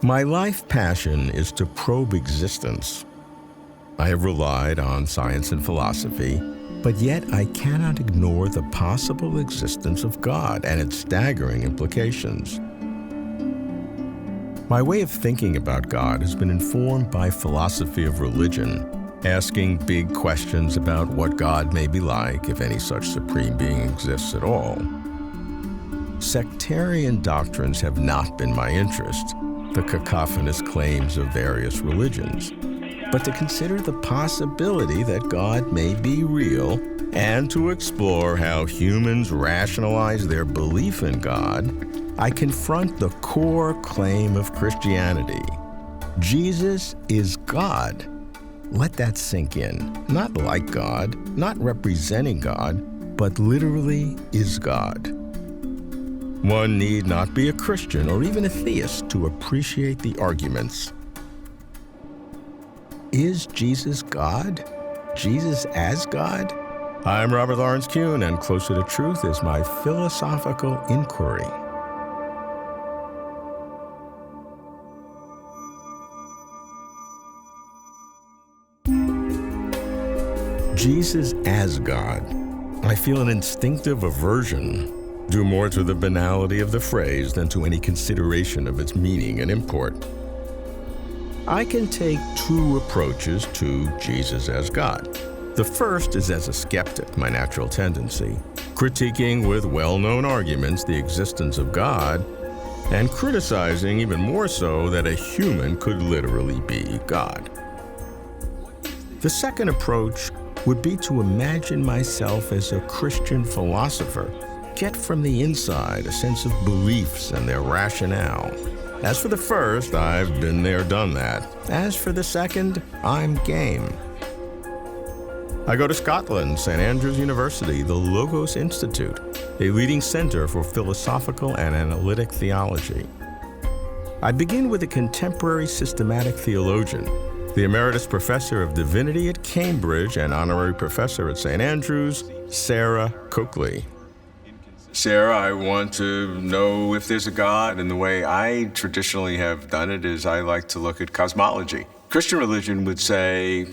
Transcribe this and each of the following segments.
My life passion is to probe existence. I have relied on science and philosophy, but yet I cannot ignore the possible existence of God and its staggering implications. My way of thinking about God has been informed by philosophy of religion, asking big questions about what God may be like, if any such supreme being exists at all. Sectarian doctrines have not been my interest, the cacophonous claims of various religions, but to consider the possibility that God may be real and to explore how humans rationalize their belief in God, I confront the core claim of Christianity. Jesus is God. Let that sink in. Not like God, not representing God, but literally is God. One need not be a Christian or even a theist to appreciate the arguments. Is Jesus God? Jesus as God? I'm Robert Lawrence Kuhn, and Closer to Truth is my philosophical inquiry. Jesus as God. I feel an instinctive aversion, due more to the banality of the phrase than to any consideration of its meaning and import. I can take two approaches to Jesus as God. The first is as a skeptic, my natural tendency, critiquing with well-known arguments the existence of God and criticizing even more so that a human could literally be God. The second approach would be to imagine myself as a Christian philosopher, get from the inside a sense of beliefs and their rationale. As for the first, I've been there, done that. As for the second, I'm game. I go to Scotland, St. Andrews University, the Logos Institute, a leading center for philosophical and analytic theology. I begin with a contemporary systematic theologian, the Emeritus Professor of Divinity at Cambridge and Honorary Professor at St. Andrews, Sarah Coakley. Sarah, I want to know if there's a God, and the way I traditionally have done it is I like to look at cosmology. Christian religion would say,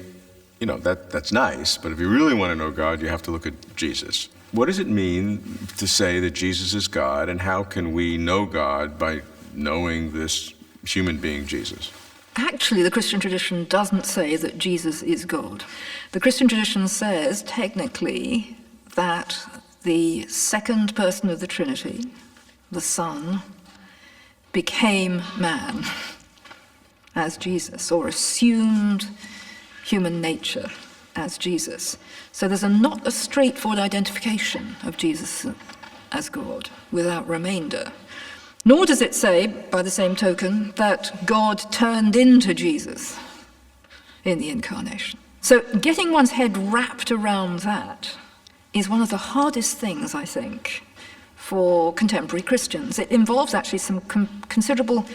that's nice, but if you really want to know God, you have to look at Jesus. What does it mean to say that Jesus is God, and how can we know God by knowing this human being, Jesus? Actually, the Christian tradition doesn't say that Jesus is God. The Christian tradition says, technically, that the second person of the Trinity, the Son, became man as Jesus, or assumed human nature as Jesus. So there's not a straightforward identification of Jesus as God without remainder. Nor does it say, by the same token, that God turned into Jesus in the incarnation. So getting one's head wrapped around that is one of the hardest things, I think, for contemporary Christians. It involves actually some considerable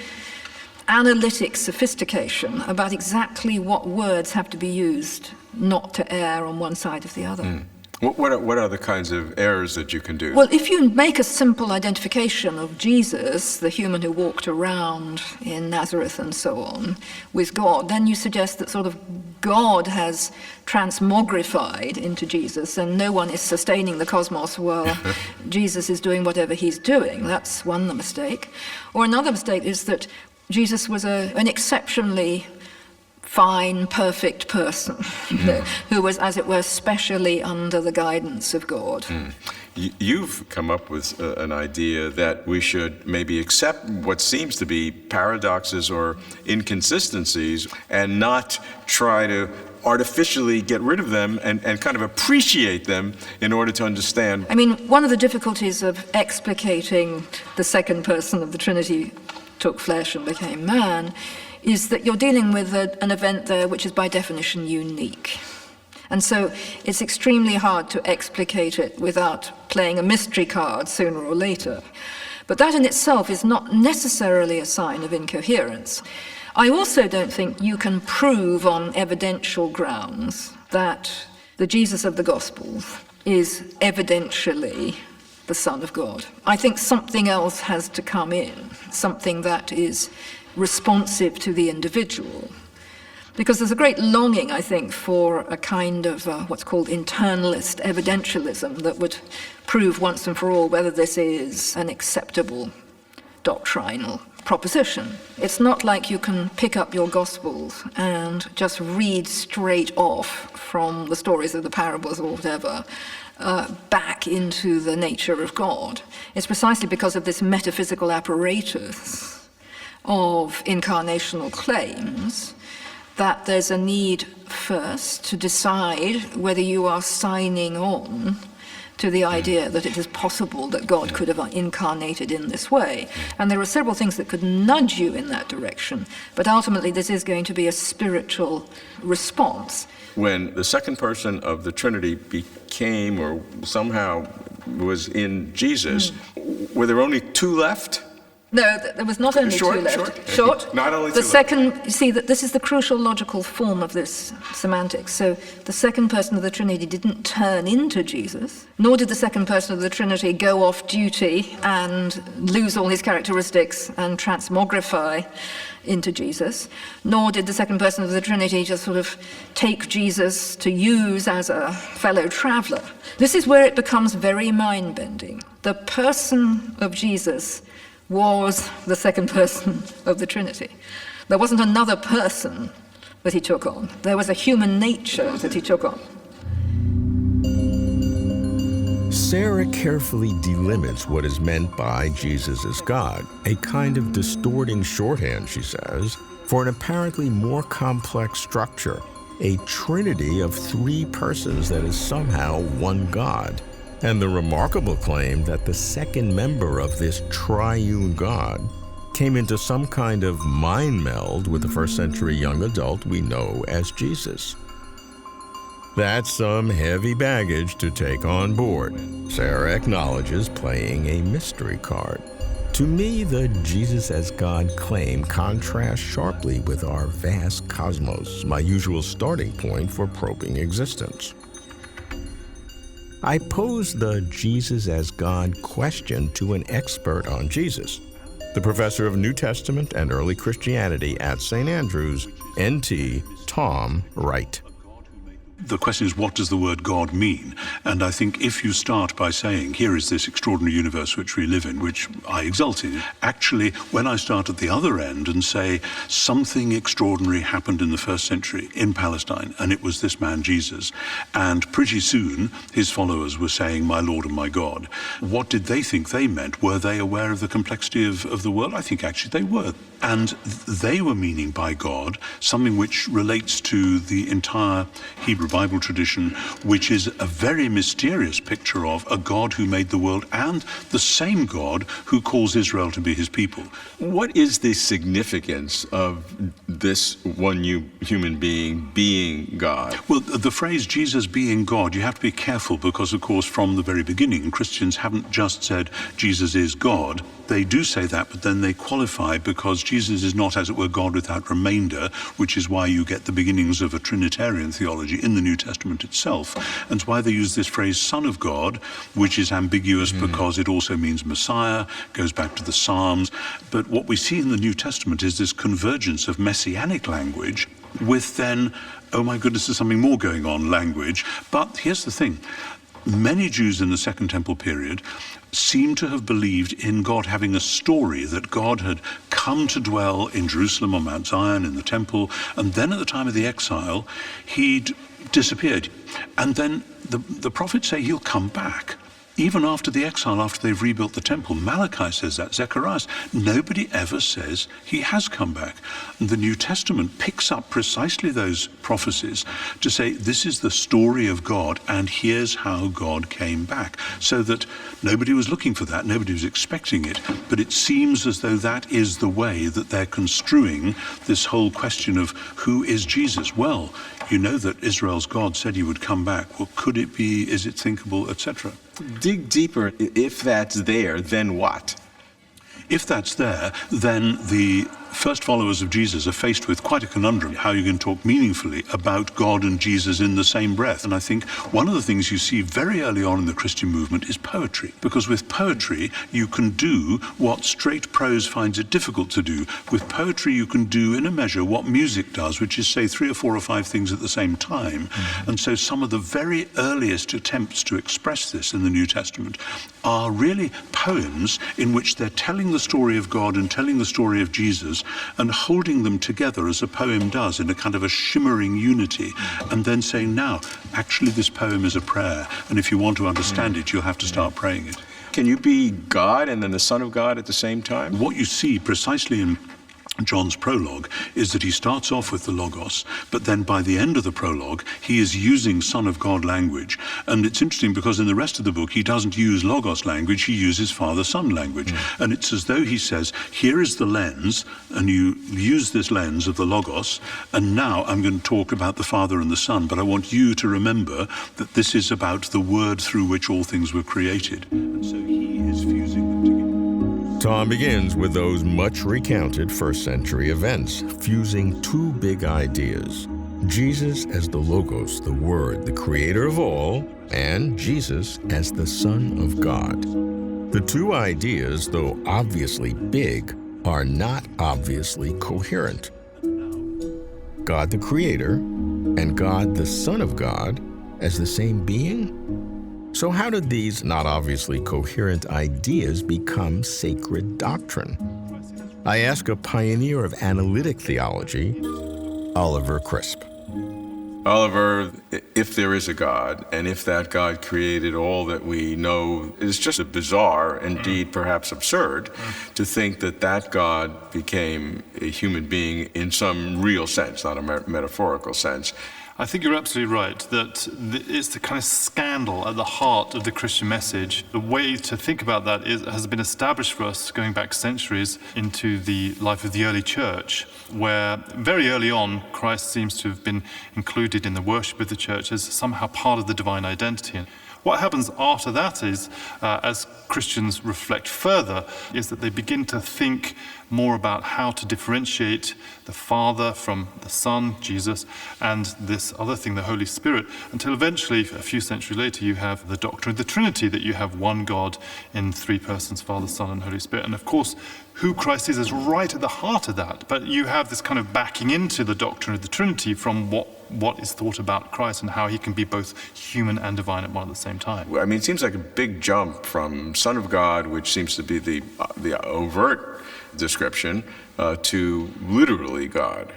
analytic sophistication about exactly what words have to be used not to err on one side of the other. What are the kinds of errors that you can do? Well, if you make a simple identification of Jesus, the human who walked around in Nazareth and so on, with God, then you suggest that sort of God has transmogrified into Jesus and no one is sustaining the cosmos while Jesus is doing whatever he's doing. That's one mistake. Or another mistake is that Jesus was an exceptionally fine, perfect person who was, as it were, specially under the guidance of God. You've come up with an idea that we should maybe accept what seems to be paradoxes or inconsistencies and not try to artificially get rid of them and kind of appreciate them in order to understand. I mean, one of the difficulties of explicating the second person of the Trinity took flesh and became man is that you're dealing with an event there which is by definition unique. And so it's extremely hard to explicate it without playing a mystery card sooner or later. But that in itself is not necessarily a sign of incoherence. I also don't think you can prove on evidential grounds that the Jesus of the Gospels is evidentially the Son of God. I think something else has to come in, something that is responsive to the individual. Because there's a great longing, I think, for a kind of what's called internalist evidentialism that would prove once and for all whether this is an acceptable doctrinal proposition. It's not like you can pick up your Gospels and just read straight off from the stories of the parables or whatever back into the nature of God. It's precisely because of this metaphysical apparatus of incarnational claims that there's a need first to decide whether you are signing on to the idea that it is possible that God could have incarnated in this way. And there are several things that could nudge you in that direction, but ultimately this is going to be a spiritual response. When the second person of the Trinity became or somehow was in Jesus, were there only two left? No, there was not only two left. Short. Not only the two second, left. You see, that this is the crucial logical form of this semantics. So the second person of the Trinity didn't turn into Jesus, nor did the second person of the Trinity go off duty and lose all his characteristics and transmogrify into Jesus, nor did the second person of the Trinity just sort of take Jesus to use as a fellow traveler. This is where it becomes very mind-bending. The person of Jesus was the second person of the Trinity. There wasn't another person that he took on. There was a human nature that he took on. Sarah carefully delimits what is meant by Jesus as God, a kind of distorting shorthand, she says, for an apparently more complex structure, a trinity of three persons that is somehow one God. And the remarkable claim that the second member of this triune God came into some kind of mind meld with the first century young adult we know as Jesus. That's some heavy baggage to take on board. Sarah acknowledges playing a mystery card. To me, the Jesus as God claim contrasts sharply with our vast cosmos, my usual starting point for probing existence. I posed the Jesus as God question to an expert on Jesus, the professor of New Testament and early Christianity at St. Andrews, N.T. Tom Wright. The question is, what does the word God mean? And I think if you start by saying, here is this extraordinary universe which we live in, which I exult in, actually, when I start at the other end and say, something extraordinary happened in the first century in Palestine, and it was this man, Jesus, and pretty soon his followers were saying, my Lord and my God. What did they think they meant? Were they aware of the complexity of the world? I think actually they were. And they were meaning by God something which relates to the entire Hebrew Bible tradition, which is a very mysterious picture of a God who made the world and the same God who calls Israel to be his people. What is the significance of this one human being God? Well, the phrase Jesus being God, you have to be careful because, of course, from the very beginning, Christians haven't just said Jesus is God. They do say that, but then they qualify because Jesus is not, as it were, God without remainder, which is why you get the beginnings of a Trinitarian theology in the New Testament itself. And it's why they use this phrase Son of God, which is ambiguous because it also means Messiah, goes back to the Psalms. But what we see in the New Testament is this convergence of messianic language with then, oh my goodness, there's something more going on language. But here's the thing. Many Jews in the Second Temple period seem to have believed in God having a story, that God had come to dwell in Jerusalem on Mount Zion in the temple, and then at the time of the exile, he'd disappeared. And then the prophets say he'll come back. Even after the exile, after they've rebuilt the temple, Malachi says that, Zechariah, nobody ever says he has come back. And the New Testament picks up precisely those prophecies to say this is the story of God and here's how God came back. So that nobody was looking for that, nobody was expecting it, but it seems as though that is the way that they're construing this whole question of who is Jesus? Well, you know that Israel's God said he would come back. Well, could it be, is it thinkable, etc.? Dig deeper. If that's there, then what? If that's there, then the first followers of Jesus are faced with quite a conundrum, how you can talk meaningfully about God and Jesus in the same breath. And I think one of the things you see very early on in the Christian movement is poetry, because with poetry you can do what straight prose finds it difficult to do. With poetry you can do in a measure what music does, which is say 3 or 4 or 5 things at the same time. And so some of the very earliest attempts to express this in the New Testament are really poems in which they're telling the story of God and telling the story of Jesus and holding them together as a poem does in a kind of a shimmering unity, and then saying, now, actually this poem is a prayer, and if you want to understand it, you'll have to start praying it. Can you be God and then the Son of God at the same time? What you see precisely in John's prologue is that he starts off with the Logos, but then by the end of the prologue, he is using Son of God language. And it's interesting because in the rest of the book, he doesn't use Logos language, he uses Father-Son language. And it's as though he says, here is the lens, and you use this lens of the Logos, and now I'm going to talk about the Father and the Son, but I want you to remember that this is about the word through which all things were created. And so he is fusing them together. Tom begins with those much recounted first century events, fusing 2 big ideas. Jesus as the Logos, the Word, the creator of all, and Jesus as the Son of God. The 2 ideas, though obviously big, are not obviously coherent. God the Creator and God the Son of God as the same being? So how did these not obviously coherent ideas become sacred doctrine? I ask a pioneer of analytic theology, Oliver Crisp. Oliver, if there is a God, and if that God created all that we know, it's just a bizarre, indeed perhaps absurd, to think that that God became a human being in some real sense, not a metaphorical sense. I think you're absolutely right that it's the kind of scandal at the heart of the Christian message. The way to think about that has been established for us going back centuries into the life of the early church, where very early on Christ seems to have been included in the worship of the church as somehow part of the divine identity. What happens after that is, as Christians reflect further, is that they begin to think more about how to differentiate the Father from the Son, Jesus, and this other thing, the Holy Spirit, until eventually, a few centuries later, you have the doctrine of the Trinity, that you have one God in 3 persons, Father, Son, and Holy Spirit. And of course, who Christ is right at the heart of that. But you have this kind of backing into the doctrine of the Trinity from what is thought about Christ and how he can be both human and divine at one at the same time. I mean, it seems like a big jump from Son of God, which seems to be the overt description, to literally God.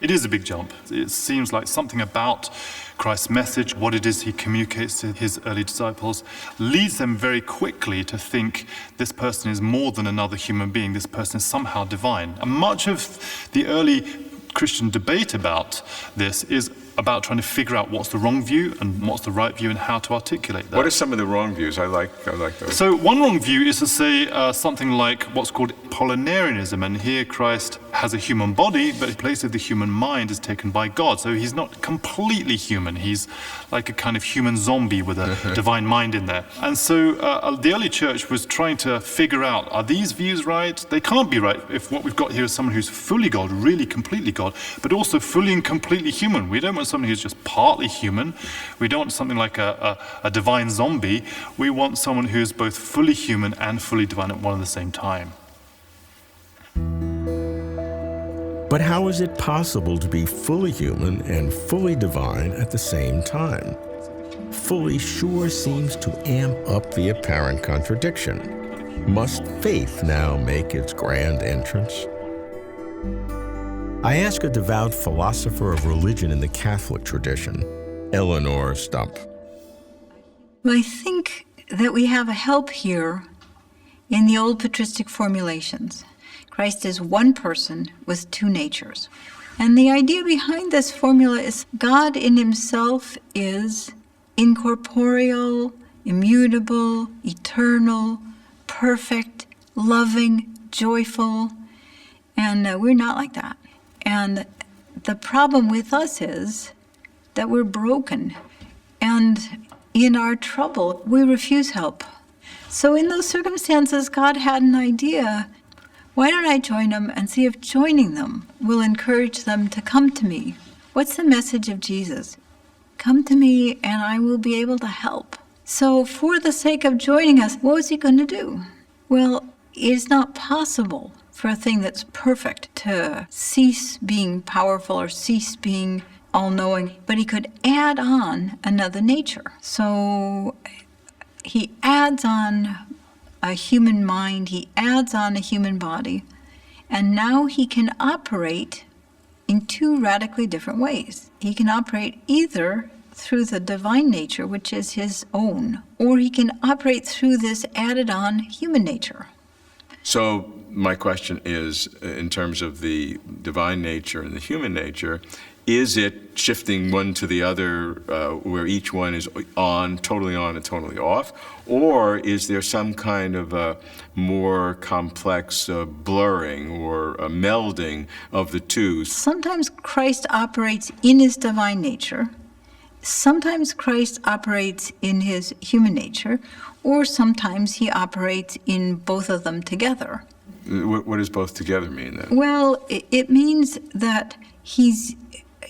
It is a big jump. It seems like something about Christ's message, what it is he communicates to his early disciples, leads them very quickly to think this person is more than another human being, this person is somehow divine. And much of the early Christian debate about this is about trying to figure out what's the wrong view and what's the right view and how to articulate that. What are some of the wrong views? I like those. So one wrong view is to say something like what's called Apollinarianism, and here Christ has a human body, but in place of the human mind is taken by God. So he's not completely human. He's like a kind of human zombie with a divine mind in there. And so the early church was trying to figure out, are these views right? They can't be right if what we've got here is someone who's fully God, really completely God, but also fully and completely human. We don't want someone who's just partly human. We don't want something like a divine zombie. We want someone who's both fully human and fully divine at one and the same time. But how is it possible to be fully human and fully divine at the same time? Fully sure seems to amp up the apparent contradiction. Must faith now make its grand entrance? I ask a devout philosopher of religion in the Catholic tradition, Eleonore Stump. Well, I think that we have a help here in the old patristic formulations. Christ is one person with 2 natures. And the idea behind this formula is God in himself is incorporeal, immutable, eternal, perfect, loving, joyful, and we're not like that. And the problem with us is that we're broken, and in our trouble, we refuse help. So in those circumstances, God had an idea. Why don't I join them and see if joining them will encourage them to come to me? What's the message of Jesus? Come to me and I will be able to help. So for the sake of joining us, what was he going to do? Well, it is not possible for a thing that's perfect to cease being powerful or cease being all-knowing, but he could add on another nature. So he adds on a human mind, he adds on a human body, and now he can operate in two radically different ways. He can operate either through the divine nature, which is his own, or he can operate through this added on human nature. So my question is, in terms of the divine nature and the human nature, is it shifting one to the other where each one is totally on and totally off? Or is there some kind of a more complex blurring or a melding of the two? Sometimes Christ operates in his divine nature. Sometimes Christ operates in his human nature, or sometimes he operates in both of them together. What does both together mean then? Well, it means that he's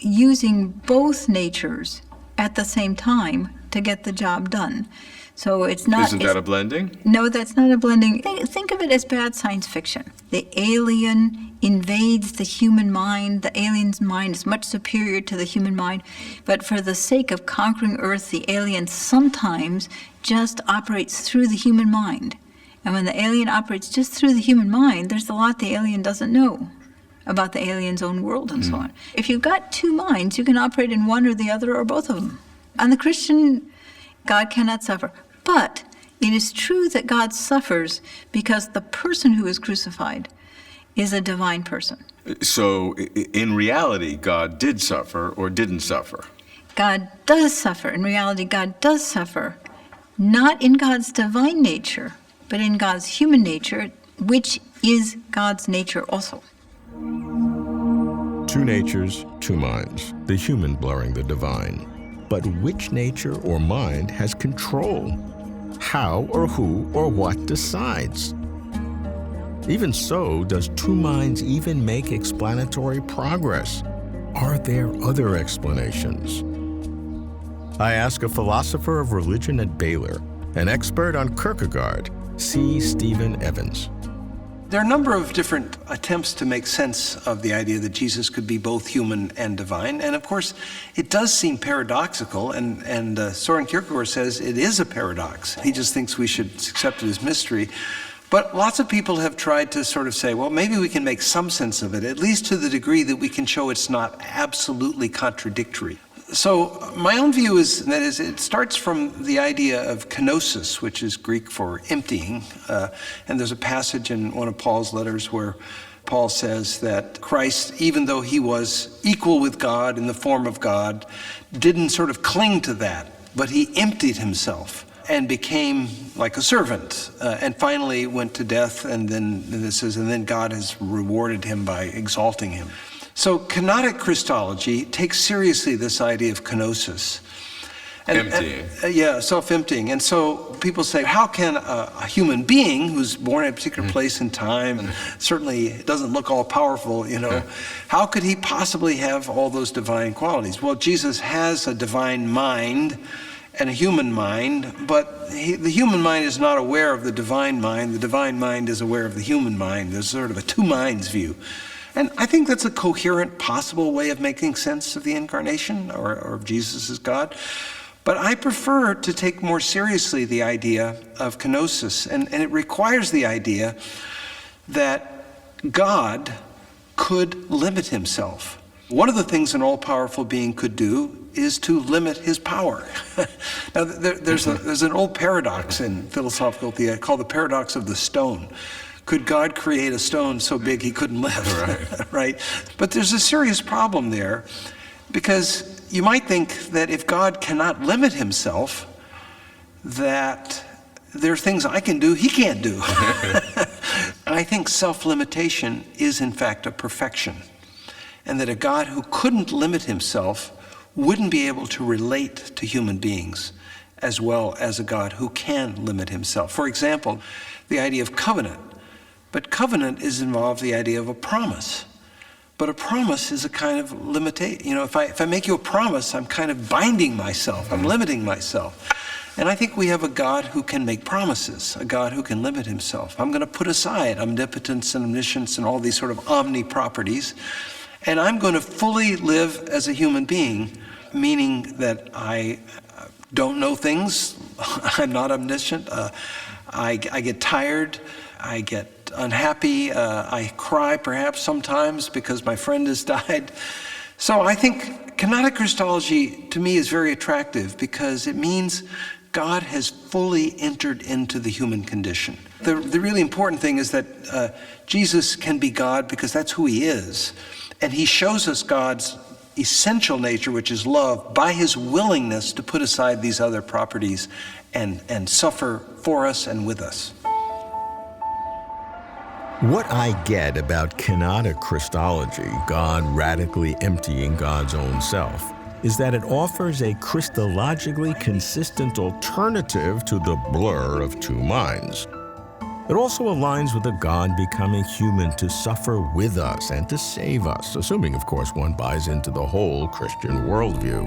using both natures at the same time to get the job done. So it's not... Isn't that a blending? No, that's not a blending. Think of it as bad science fiction. The alien invades the human mind. The alien's mind is much superior to the human mind. But for the sake of conquering Earth, the alien sometimes just operates through the human mind. And when the alien operates just through the human mind, there's a lot the alien doesn't know about the alien's own world and so on. If you've got two minds, you can operate in one or the other or both of them. On the Christian, God cannot suffer. But it is true that God suffers because the person who is crucified is a divine person. So in reality, God did suffer or didn't suffer? God does suffer. In reality, God does suffer, not in God's divine nature, but in God's human nature, which is God's nature also. Two natures, two minds, the human blurring the divine. But which nature or mind has control? How or who or what decides? Even so, does two minds even make explanatory progress? Are there other explanations? I ask a philosopher of religion at Baylor, an expert on Kierkegaard, C. Stephen Evans. There are a number of different attempts to make sense of the idea that Jesus could be both human and divine. And of course, it does seem paradoxical, and Soren Kierkegaard says it is a paradox. He just thinks we should accept it as mystery. But lots of people have tried to sort of say, well, maybe we can make some sense of it, at least to the degree that we can show it's not absolutely contradictory. So my own view is that it starts from the idea of kenosis, which is Greek for emptying. And there's a passage in one of Paul's letters where Paul says that Christ, even though he was equal with God in the form of God, didn't sort of cling to that, but he emptied himself and became like a servant, and finally went to death, and then God has rewarded him by exalting him. So Kenotic Christology takes seriously this idea of kenosis. Emptying. Self-emptying. And so people say, how can a human being who's born at a particular place and time, and certainly doesn't look all powerful, how could he possibly have all those divine qualities? Well, Jesus has a divine mind and a human mind, but the human mind is not aware of the divine mind. The divine mind is aware of the human mind. There's sort of a two minds view. And I think that's a coherent, possible way of making sense of the incarnation or of Jesus as God. But I prefer to take more seriously the idea of kenosis, and it requires the idea that God could limit himself. One of the things an all-powerful being could do is to limit his power. Now, there's an old paradox in philosophical theology called the paradox of the stone. Could God create a stone so big he couldn't live? Right? But there's a serious problem there, because you might think that if God cannot limit himself, that there are things I can do he can't do. I think self-limitation is in fact a perfection, and that a God who couldn't limit himself wouldn't be able to relate to human beings as well as a God who can limit himself. For example, the idea of covenant But covenant is involved the idea of a promise. But a promise is a kind of limitation. If I make you a promise, I'm kind of binding myself. I'm limiting myself. And I think we have a God who can make promises, a God who can limit himself. I'm going to put aside omnipotence and omniscience and all these sort of omni properties, and I'm going to fully live as a human being, meaning that I don't know things. I'm not omniscient. I get tired. I get unhappy. I cry perhaps sometimes because my friend has died. So I think Kenotic Christology to me is very attractive because it means God has fully entered into the human condition. The really important thing is that Jesus can be God because that's who he is. And he shows us God's essential nature, which is love, by his willingness to put aside these other properties and suffer for us and with us. What I get about Kenotic Christology, God radically emptying God's own self, is that it offers a Christologically consistent alternative to the blur of two minds. It also aligns with a God becoming human to suffer with us and to save us, assuming, of course, one buys into the whole Christian worldview.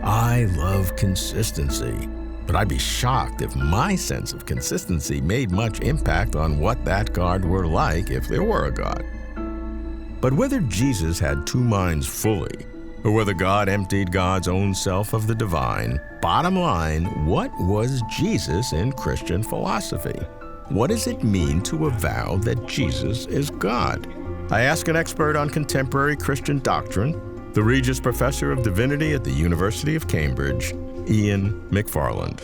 I love consistency, but I'd be shocked if my sense of consistency made much impact on what that God were like if there were a God. But whether Jesus had two minds fully, or whether God emptied God's own self of the divine, bottom line, what was Jesus in Christian philosophy? What does it mean to avow that Jesus is God? I ask an expert on contemporary Christian doctrine, the Regius Professor of Divinity at the University of Cambridge, Ian McFarland.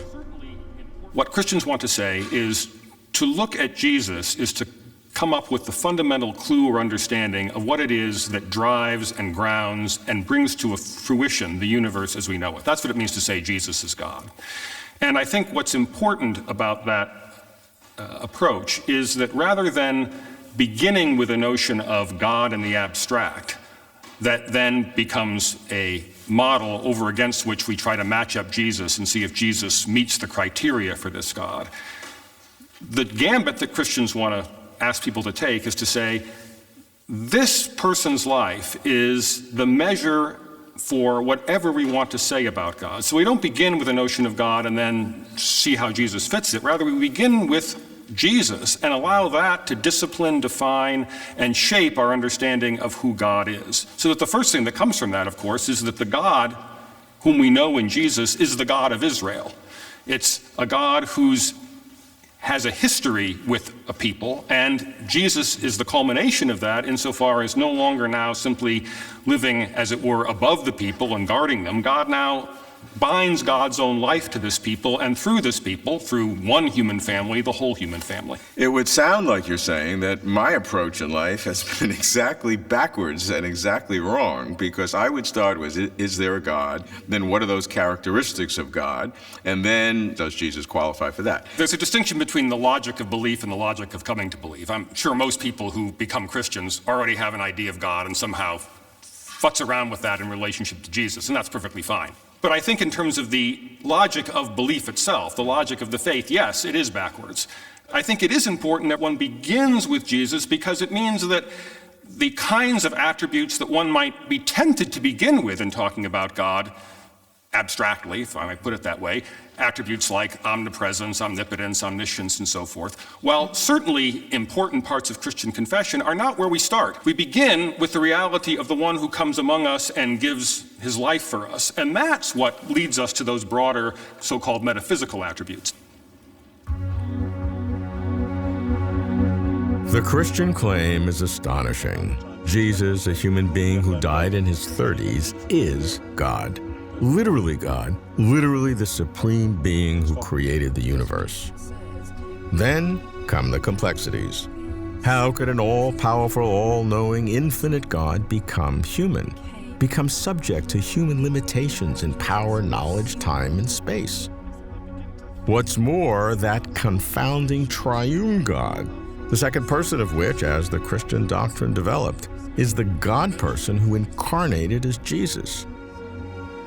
What Christians want to say is to look at Jesus is to come up with the fundamental clue or understanding of what it is that drives and grounds and brings to a fruition the universe as we know it. That's what it means to say Jesus is God. And I think what's important about that approach is that rather than beginning with a notion of God in the abstract, that then becomes a model over against which we try to match up Jesus and see if Jesus meets the criteria for this God. The gambit that Christians want to ask people to take is to say, this person's life is the measure for whatever we want to say about God. So we don't begin with a notion of God and then see how Jesus fits it. Rather, we begin with Jesus and allow that to discipline, define, and shape our understanding of who God is. So that the first thing that comes from that, of course, is that the God whom we know in Jesus is the God of Israel. It's a God who's has a history with a people, and Jesus is the culmination of that insofar as no longer now simply living, as it were, above the people and guarding them. God now binds God's own life to this people, and through this people, through one human family, the whole human family. It would sound like you're saying that my approach in life has been exactly backwards and exactly wrong, because I would start with, is there a God? Then what are those characteristics of God? And then, does Jesus qualify for that? There's a distinction between the logic of belief and the logic of coming to believe. I'm sure most people who become Christians already have an idea of God and somehow futz around with that in relationship to Jesus, and that's perfectly fine. But I think in terms of the logic of belief itself, the logic of the faith, yes, it is backwards. I think it is important that one begins with Jesus because it means that the kinds of attributes that one might be tempted to begin with in talking about God, abstractly, if I might put it that way, attributes like omnipresence, omnipotence, omniscience, and so forth, while certainly important parts of Christian confession are not where we start. We begin with the reality of the one who comes among us and gives his life for us, and that's what leads us to those broader so-called metaphysical attributes. The Christian claim is astonishing. Jesus, a human being who died in his 30s, is God. Literally God, literally the supreme being who created the universe. Then come the complexities. How could an all-powerful, all-knowing, infinite God become human? Become subject to human limitations in power, knowledge, time, and space? What's more, that confounding triune God, the second person of which, as the Christian doctrine developed, is the God person who incarnated as Jesus.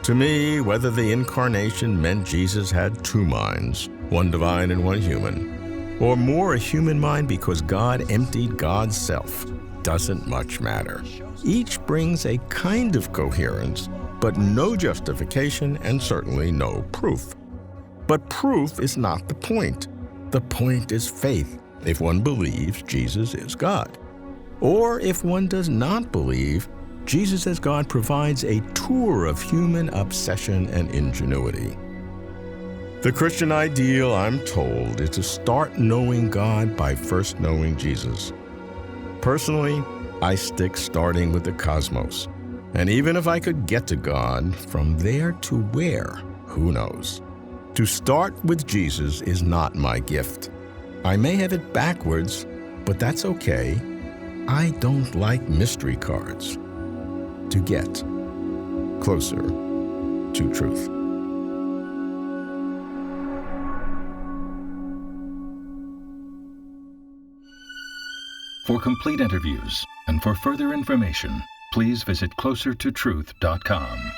To me, whether the incarnation meant Jesus had two minds, one divine and one human, or more a human mind because God emptied God's self, doesn't much matter. Each brings a kind of coherence, but no justification and certainly no proof. But proof is not the point. The point is faith, if one believes Jesus is God. Or if one does not believe, Jesus as God provides a tour of human obsession and ingenuity. The Christian ideal, I'm told, is to start knowing God by first knowing Jesus. Personally, I stick starting with the cosmos. And even if I could get to God, from there to where, who knows? To start with Jesus is not my gift. I may have it backwards, but that's okay. I don't like mystery cards. To get closer to truth. For complete interviews and for further information, please visit closertotruth.com.